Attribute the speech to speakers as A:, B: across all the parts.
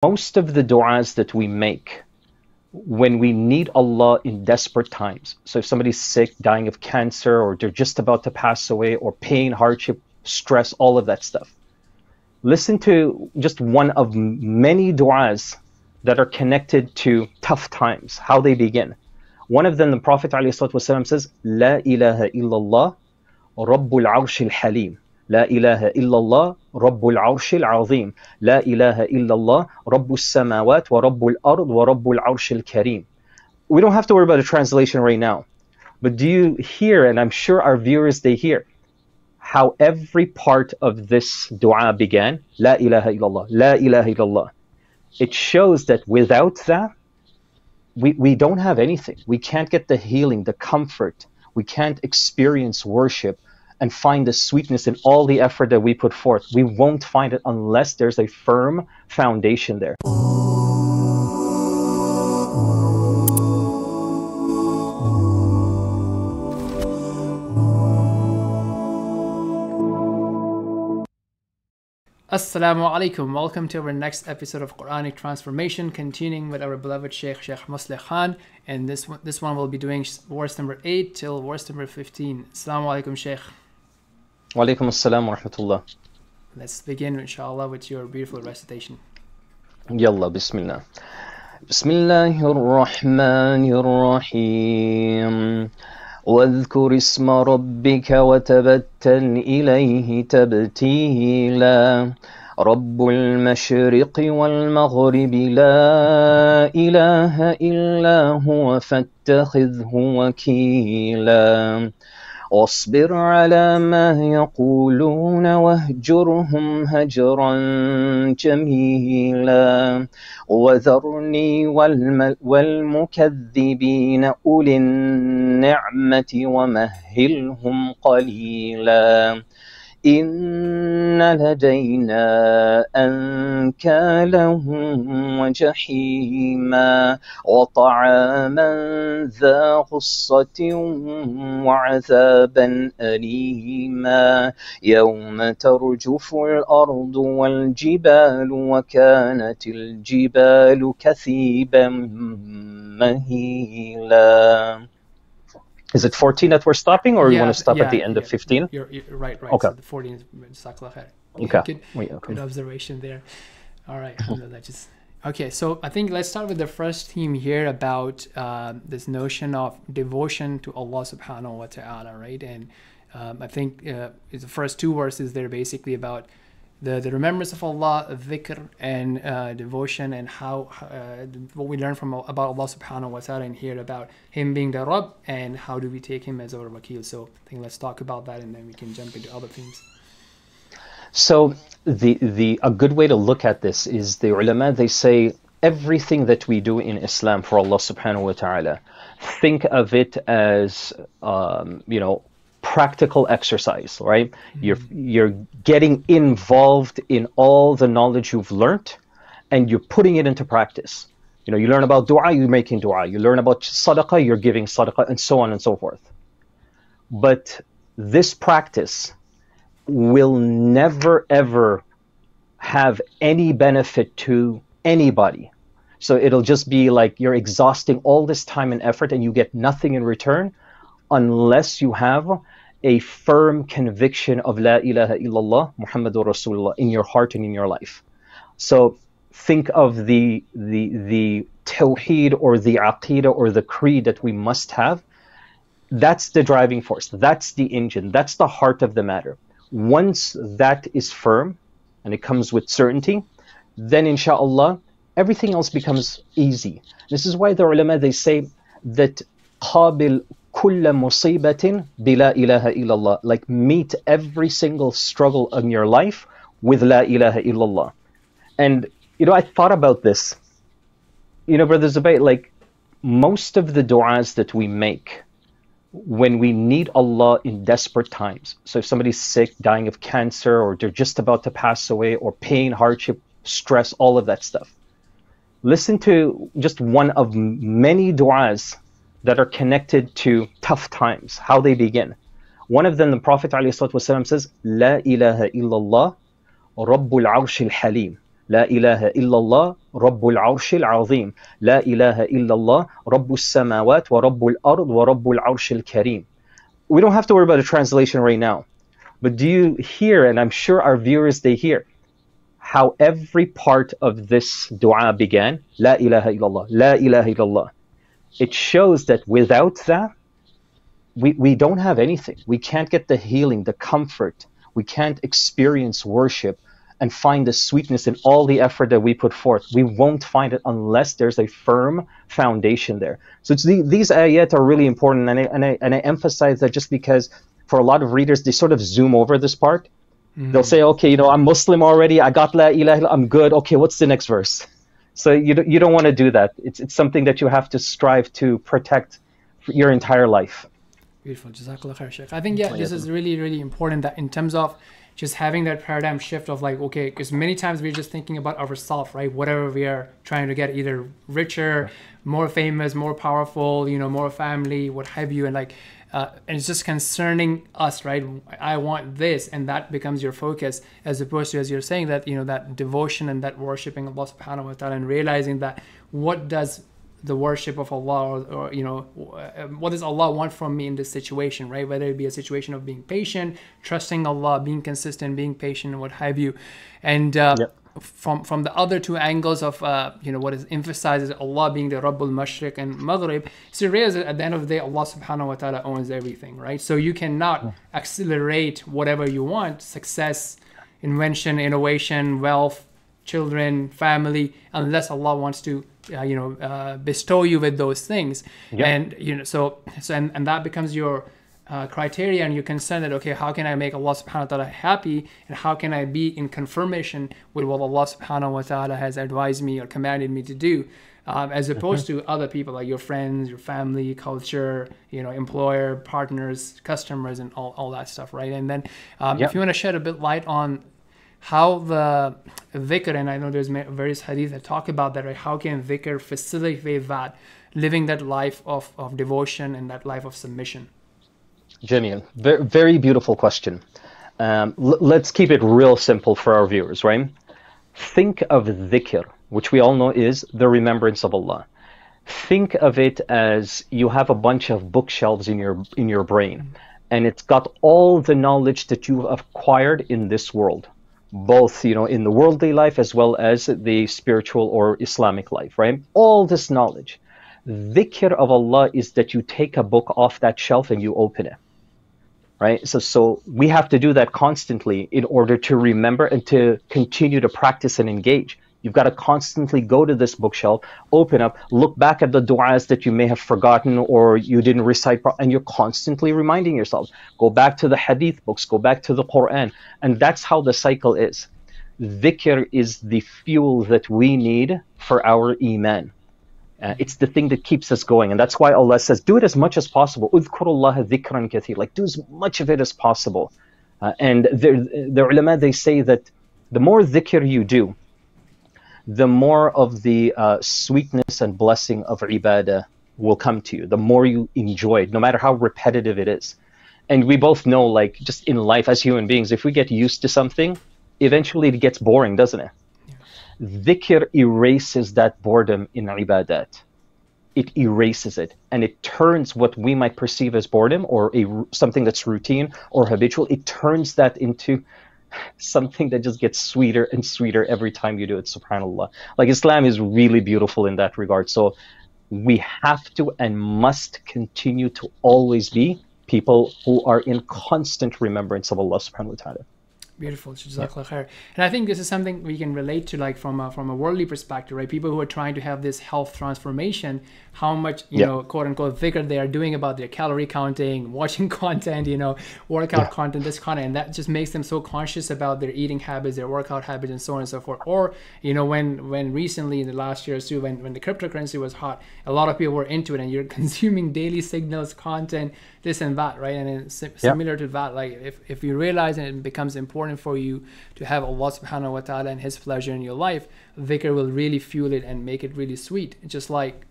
A: Most of the du'as that we make when we need Allah in desperate times, so if somebody's sick, dying of cancer, or they're just about to pass away, or pain, hardship, stress, all of that stuff, listen to just one of many du'as that are connected to tough times, how they begin. One of them, the Prophet ﷺ says, La ilaha illallah Rabbul Arshil Halim. La ilaha illallah Rabbul Arshil Azim. La ilaha illallah Rabbus Samawat wa Rabbul Ard wa Rabbul Arshil Kareem. We don't have to worry about a translation right now, but do you hear, and I'm sure our viewers, they hear, how every part of this dua began? La ilaha illallah, La ilaha illallah. It shows that without that, we don't have anything. We can't get the healing, the comfort. We can't experience worship and find the sweetness in all the effort that we put forth. We won't find it unless there's a firm foundation there.
B: Assalamu alaikum. Welcome to our next episode of Quranic Transformation, continuing with our beloved Sheikh Musleh Khan, and this one will be doing verse number 8 till verse number 15. Assalamu alaikum, Sheikh.
A: Wa alaikum assalam wa rahmatullah.
B: Let's begin, inshallah, with your beautiful recitation.
A: Yalla, bismillah. Bismillahir Rahmanir Rahim. واذكر اسم ربك وتبتل إليه تبتيلا رب المشرق والمغرب لا إله إلا هو فاتخذه وكيلا واصبر على ما يقولون واهجرهم هجرا جميلا وذرني والمكذبين أولي النعمة ومهلهم قليلا إن لدينا أنكالا وجحيما وطعاما ذا غصة وعذابا أليما يوم ترجف الأرض والجبال وكانت الجبال كثيبا مهيلا. Is it 14 that we're stopping, or you want to stop at the end of 15?
B: You're right.
A: Okay.
B: So the 14 is JazakAllahu khair.
A: Okay.
B: Good observation there. All right. Okay, so I think let's start with the first theme here about this notion of devotion to Allah subhanahu wa ta'ala, right? And I think the first two verses, they're basically about the remembrance of Allah, dhikr, and devotion, and how what we learn from about Allah subhanahu wa ta'ala, and here about Him being the Rabb, and how do we take Him as our wakil. So I think let's talk about that, and then we can jump into other themes.
A: So a good way to look at this is the ulama, they say everything that we do in Islam for Allah subhanahu wa ta'ala, think of it as practical exercise, right? You're getting involved in all the knowledge you've learned, and you're putting it into practice. You learn about dua, you're making dua. You learn about sadaqah, you're giving sadaqah, and so on and so forth. But this practice will never ever have any benefit to anybody. So it'll just be like you're exhausting all this time and effort and you get nothing in return, unless you have a firm conviction of La ilaha illallah Muhammadur Rasulullah in your heart and in your life. So think of the tawheed or the aqidah or the creed that we must have. That's the driving force. That's the engine. That's the heart of the matter. Once that is firm and it comes with certainty, then inshallah everything else becomes easy. This is why the ulama, they say that qabil kulla musibatin bila ilaha illallah, like meet every single struggle in your life with la ilaha illallah. And I thought about this, Brother Zubair, like most of the du'as that we make when we need Allah in desperate times, so if somebody's sick, dying of cancer, or they're just about to pass away, or pain, hardship, stress, all of that stuff, listen to just one of many du'as that are connected to tough times, how they begin. One of them, the Prophet ﷺ says, La ilaha illallah Rabbul Arshil Halim. لا إله إلا الله رب العرش العظيم لا إله إلا الله رب السماوات ورب الأرض ورب العرش الكريم. We don't have to worry about a translation right now, but do you hear, and I'm sure our viewers, they hear, how every part of this dua began? La ilaha illallah, la ilaha illallah. It shows that without that, we don't have anything. We can't get the healing, the comfort. We can't experience worship and find the sweetness in all the effort that we put forth. We won't find it unless there's a firm foundation there. So these ayat are really important, and I emphasize that just because for a lot of readers, they sort of zoom over this part. They'll say, okay, I'm Muslim already. I got la ilaha, I'm good. Okay, what's the next verse? So you don't want to do that. It's something that you have to strive to protect for your entire life.
B: Beautiful. JazakAllahu khair, Sheikh. I think, this is really, really important, that in terms of just having that paradigm shift of like, okay, because many times we're just thinking about ourselves, right? Whatever we are trying to get, either richer, more famous, more powerful, more family, what have you. And like, and it's just concerning us, right? I want this, and that becomes your focus, as opposed to, as you're saying, that, that devotion and that worshiping Allah subhanahu wa ta'ala, and realizing that what does the worship of Allah, or what does Allah want from me in this situation, right? Whether it be a situation of being patient, trusting Allah, being consistent, being patient, and what have you. And from the other two angles of what is emphasized is Allah being the Rabbul Mashriq and Maghrib. So you realize that at the end of the day, Allah subhanahu wa ta'ala owns everything, right? So you cannot accelerate whatever you want, success, invention, innovation, wealth, children, family, unless Allah wants to bestow you with those things. And and that becomes your criteria, and you're concerned that, okay, how can I make Allah subhanahu wa ta'ala happy, and how can I be in confirmation with what Allah subhanahu wa ta'ala has advised me or commanded me to do, as opposed to other people, like your friends, your family, culture, employer, partners, customers, and all that stuff, right? And then if you want to shed a bit light on how the dhikr, and I know there's various hadith that talk about that, right? How can dhikr facilitate that, living that life of devotion and that life of submission?
A: Jamil, very, very beautiful question. Let's keep it real simple for our viewers, right? Think of dhikr, which we all know is the remembrance of Allah. Think of it as you have a bunch of bookshelves in your brain, and it's got all the knowledge that you have acquired in this world, both in the worldly life as well as the spiritual or Islamic life, right? All this knowledge. Dhikr of Allah is that you take a book off that shelf and you open it, right? So we have to do that constantly in order to remember and to continue to practice and engage. You've got to constantly go to this bookshelf, open up, look back at the du'as that you may have forgotten or you didn't recite, and you're constantly reminding yourself. Go back to the hadith books, go back to the Quran, and that's how the cycle is. Dhikr is the fuel that we need for our iman. It's the thing that keeps us going, and that's why Allah says, do it as much as possible. Udhkurullaha dhikran kathir, like do as much of it as possible. And the ulama, they say that the more dhikr you do, the more of the sweetness and blessing of ibadah will come to you, the more you enjoy it, no matter how repetitive it is. And we both know, like, just in life as human beings, if we get used to something, eventually it gets boring, doesn't it? Dhikr erases that boredom in ibadat. It erases it, and it turns what we might perceive as boredom or something that's routine or habitual, it turns that into something that just gets sweeter and sweeter every time you do it, subhanAllah. Like, Islam is really beautiful in that regard. So we have to and must continue to always be people who are in constant remembrance of Allah subhanahu wa ta'ala.
B: Beautiful. JazakAllahu khair. And I think this is something we can relate to, like from a worldly perspective, right? People who are trying to have this health transformation, how much, you know, quote unquote, dhikr they are doing about their calorie counting, watching content, workout content, this content, and that just makes them so conscious about their eating habits, their workout habits, and so on and so forth. Or, when recently in the last year or two, when the cryptocurrency was hot, a lot of people were into it, and you're consuming daily signals, content, this and that, right? And it's similar to that, like if you realize and it becomes important for you to have Allah subhanahu wa ta'ala and his pleasure in your life, dhikr will really fuel it and make it really sweet. Just like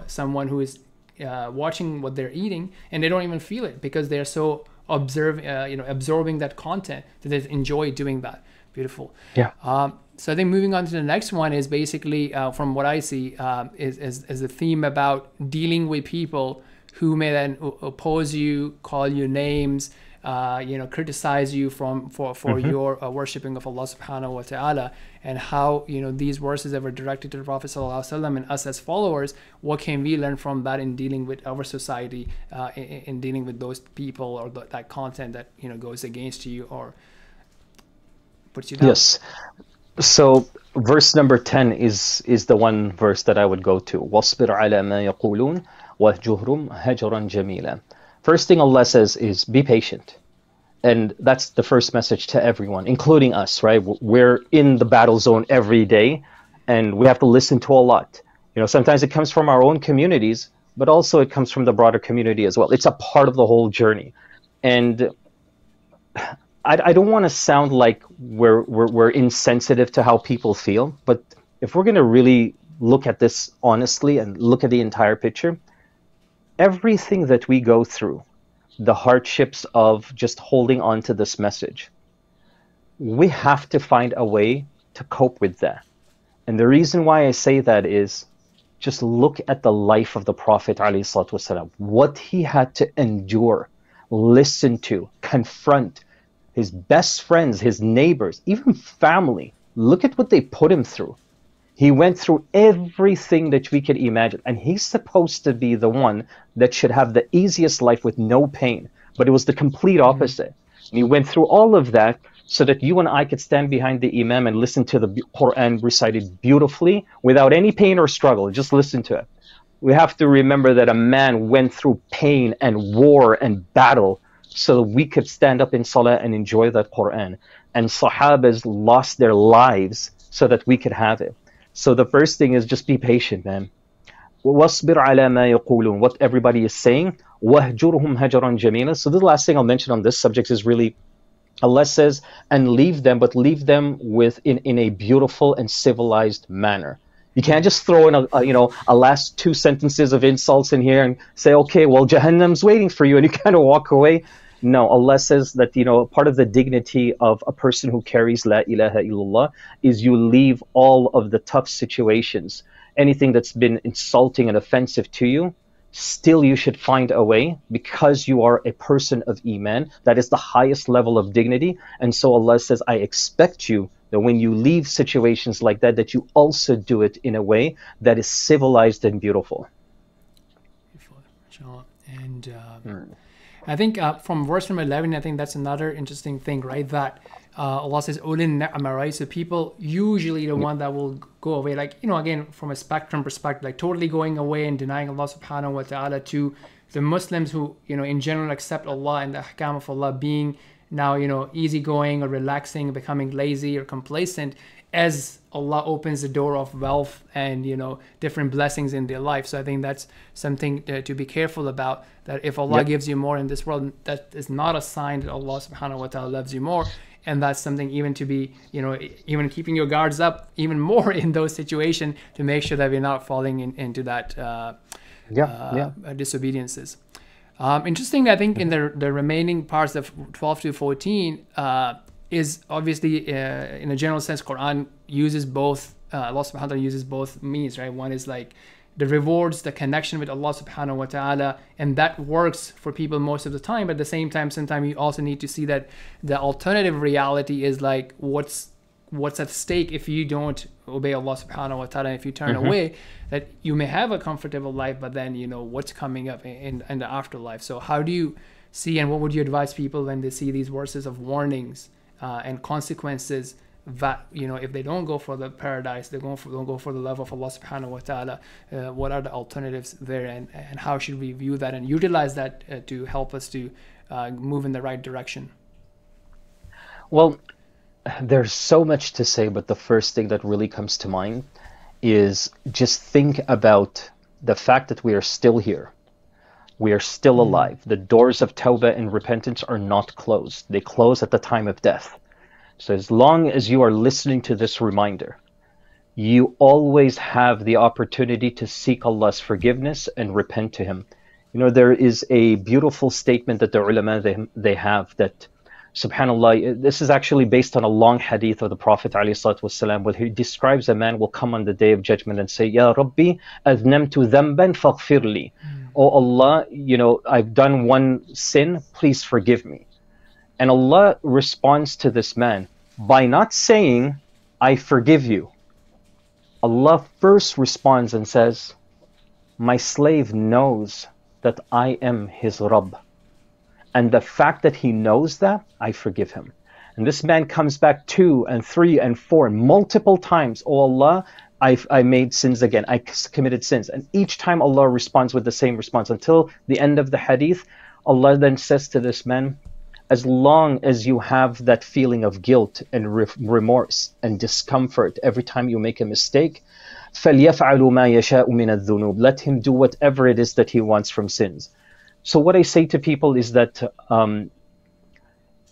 B: someone who is watching what they're eating and they don't even feel it because they're so absorbing that content that they enjoy doing that. Beautiful. So I think moving on to the next one is basically, from what I see, is a theme about dealing with people who may then oppose you, call you names, criticize you for your worshipping of Allah subhanahu wa ta'ala, and how, these verses that were directed to the Prophet sallallahu alaihi wasallam and us as followers, what can we learn from that in dealing with our society, in dealing with those people or that content that, goes against you or puts you down?
A: Yes. So verse number 10 is the one verse that I would go to. وَاصْبِرْ عَلَى مَا يَقُولُونَ وَاهْجُرْهُمْ هَجْرًا جَمِيلًا. First thing Allah says is be patient. And that's the first message to everyone, including us, right? We're in the battle zone every day, and we have to listen to a lot. Sometimes it comes from our own communities, but also it comes from the broader community as well. It's a part of the whole journey. And I don't want to sound like we're insensitive to how people feel, but if we're going to really look at this honestly and look at the entire picture, everything that we go through, the hardships of just holding on to this message, we have to find a way to cope with that. And the reason why I say that is just look at the life of the Prophet ﷺ, what he had to endure, listen to, confront, his best friends, his neighbors, even family. Look at what they put him through. He went through everything that we could imagine, and he's supposed to be the one that should have the easiest life with no pain, but it was the complete opposite. And he went through all of that so that you and I could stand behind the Imam and listen to the Quran recited beautifully without any pain or struggle. Just listen to it. We have to remember that a man went through pain and war and battle so we could stand up in Salah and enjoy that Quran. And Sahabas lost their lives so that we could have it. So the first thing is just be patient, man. وَاصْبِرْ عَلَى مَا يَقُولُونَ. What everybody is saying. وَاهْجُرْهُمْ هَجْرًا جَمِيلًا. So the last thing I'll mention on this subject is really, Allah says, and leave them, but leave them in a beautiful and civilized manner. You can't just throw in a last two sentences of insults in here and say, okay, well, Jahannam's waiting for you, and you kind of walk away. No, Allah says that, part of the dignity of a person who carries La ilaha illallah is you leave all of the tough situations, anything that's been insulting and offensive to you, still you should find a way, because you are a person of Iman. That is the highest level of dignity. And so Allah says, I expect you that when you leave situations like that, that you also do it in a way that is civilized and beautiful.
B: And I think from verse number 11, I think that's another interesting thing, right? That Allah says, Ulin ni'ma, right? So people usually the one that will go away, like, again, from a spectrum perspective, like totally going away and denying Allah subhanahu wa ta'ala, to the Muslims who, in general accept Allah and the ahkam of Allah, being now, easygoing or relaxing, becoming lazy or complacent as Allah opens the door of wealth and, different blessings in their life. So I think that's something to be careful about, that if Allah gives you more in this world, that is not a sign that Allah subhanahu wa ta'ala loves you more. And that's something even to be, even keeping your guards up even more in those situations to make sure that we're not falling into that disobediences. Interesting, I think, in the remaining parts of 12 to 14 is obviously, in a general sense, Quran uses both, Allah subhanahu wa ta'ala uses both means, right? One is like the rewards, the connection with Allah subhanahu wa ta'ala, and that works for people most of the time. But at the same time, sometimes you also need to see that the alternative reality is like what's at stake if you don't obey Allah subhanahu wa ta'ala. If you turn away, that you may have a comfortable life, but then what's coming up in the afterlife. So how do you see, and what would you advise people when they see these verses of warnings and consequences, that if they don't go for the paradise, they don't go for the love of Allah subhanahu wa ta'ala, what are the alternatives there, and how should we view that and utilize that to help us to move in the right direction?
A: Well, there's so much to say, but the first thing that really comes to mind is just think about the fact that we are still here. We are still alive. The doors of tawbah and repentance are not closed. They close at the time of death. So as long as you are listening to this reminder, you always have the opportunity to seek Allah's forgiveness and repent to Him. There is a beautiful statement that the ulama, they have, that Subhanallah, this is actually based on a long hadith of the Prophet ﷺ, where he describes a man will come on the Day of Judgment and say, Ya Rabbi, adnamtu dhanban faghfirli. Oh Allah, I've done one sin, please forgive me. And Allah responds to this man by not saying, I forgive you. Allah first responds and says, my slave knows that I am his Rabb. And the fact that he knows that, I forgive him. And this man comes back 2 and 3 and 4 multiple times. Oh Allah, I made sins again. I committed sins. And each time Allah responds with the same response until the end of the hadith. Allah then says to this man, as long as you have that feeling of guilt and remorse and discomfort every time you make a mistake, فَلْيَفْعَلُ مَا يَشَاءُ مِنَ الذُّنُوبِ. Let him do whatever it is that he wants from sins. So what I say to people is that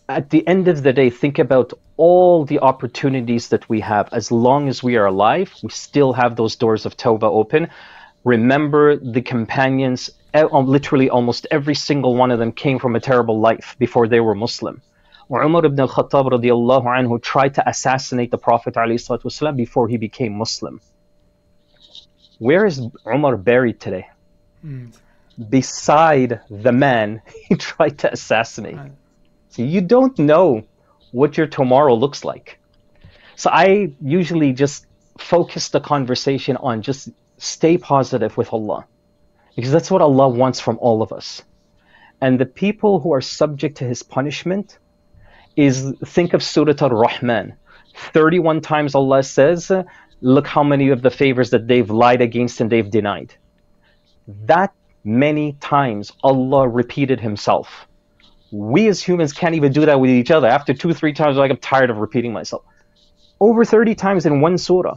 A: at the end of the day, think about all the opportunities that we have. As long as we are alive, we still have those doors of Tawbah open. Remember the companions, literally almost every single one of them came from a terrible life before they were Muslim. Umar ibn al-Khattab radiallahu anhu tried to assassinate the Prophet ﷺ before he became Muslim. Where is Umar buried today? Beside the man he tried to assassinate. So you don't know what your tomorrow looks like. So I usually just focus the conversation on just stay positive with Allah, because that's what Allah wants from all of us. And the people who are subject to his punishment is, think of Surah Ar-Rahman. 31 times Allah says, look how many of the favors that they've lied against and they've denied. That many times Allah repeated himself. We as humans can't even do that with each other. After 2-3 times, I'm tired of repeating myself. Over 30 times in one surah.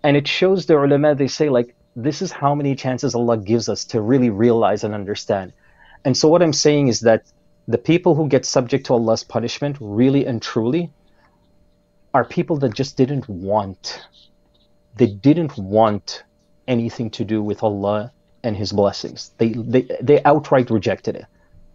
A: And it shows the ulama, they say, this is how many chances Allah gives us to really realize and understand. And so what I'm saying is that the people who get subject to Allah's punishment, really and truly, are people that just didn't want. They didn't want anything to do with Allah and his blessings. They outright rejected it.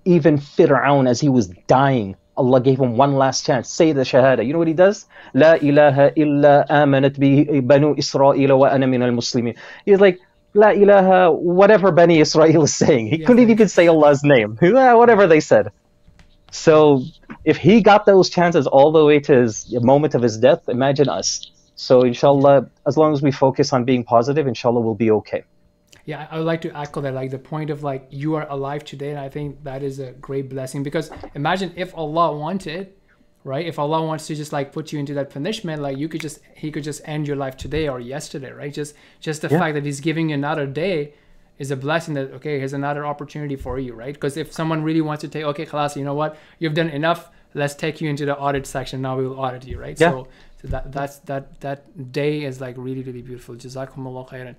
A: Even Fir'aun, as he was dying, Allah gave him one last chance. Say the Shahada. You know what he does? La ilaha illa amanat bi banu Israel wa ana min al-muslimin. He's like, La ilaha, whatever Bani Israel is saying. He couldn't even say Allah's name. Whatever they said. So if he got those chances all the way to his moment of his death, imagine us. So inshallah, as long as we focus on being positive, inshallah we'll be okay.
B: Yeah, I would like to echo that, the point of you are alive today, and I think that is a great blessing, because imagine if Allah wanted, right? If Allah wants to just put you into that punishment, he could just end your life today or yesterday, right? Just the fact that he's giving you another day is a blessing that, okay, here's another opportunity for you, right? Because if someone really wants to take, okay, khalas, you know what? You've done enough. Let's take you into the audit section. Now we will audit you, right?
A: Yeah.
B: So that day is really, really beautiful. JazakAllahu khairan.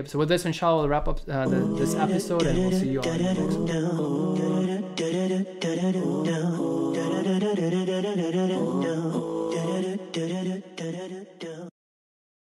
B: So with this, inshallah, we'll wrap up this episode, and we'll see you all in the next one.